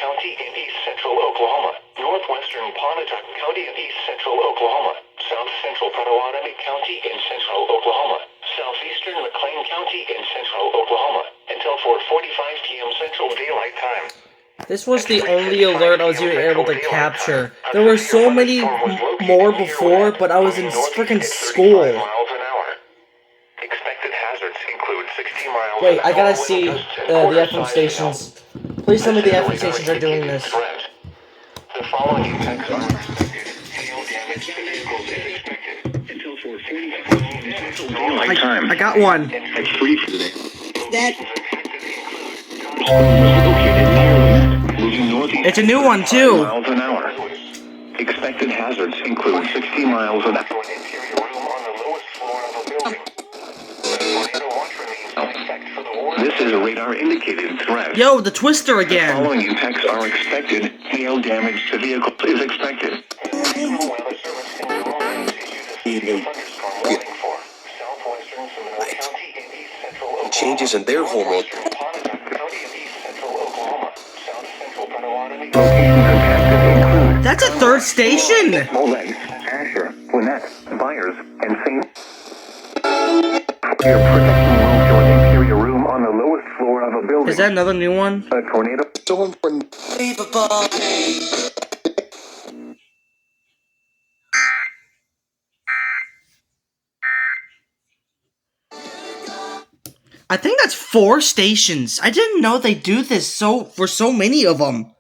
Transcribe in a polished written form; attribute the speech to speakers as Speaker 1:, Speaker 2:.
Speaker 1: County in east central Oklahoma, northwestern Pontotoc County in east central Oklahoma, south central Potawatomi County in central Oklahoma, southeastern McLean County in central Oklahoma, until 4:45 p.m. Central Daylight Time.
Speaker 2: This was the only alert I was even able to capture. There were so many more before, but I was in freaking school.
Speaker 1: Expected hazards include 60 miles.
Speaker 2: Wait, I gotta see the FM stations. Please tell me the FM stations are doing this.
Speaker 1: The following impacts are expected. Hail damage to vehicles is expected until 4:45 time.
Speaker 2: I got one.
Speaker 1: It's free for today.
Speaker 2: That.
Speaker 1: Moving northeast.
Speaker 2: It's a new one too.
Speaker 1: Miles an hour. Expected hazards include 60 miles an hour. This is a radar-indicated threat.
Speaker 2: Yo, the twister again.
Speaker 1: The following impacts are expected. Hail damage to vehicles is expected.
Speaker 3: Changes in their hormone.
Speaker 2: That's a third station.
Speaker 1: Molex, Asher, Gwinnett, Byers, and St. Your protection room to an interior room on the lowest floor of a building.
Speaker 2: Is that another new one?
Speaker 1: A tornado.
Speaker 3: Storm unbelievable.
Speaker 2: I think that's 4 stations. I didn't know they do this for so many of them.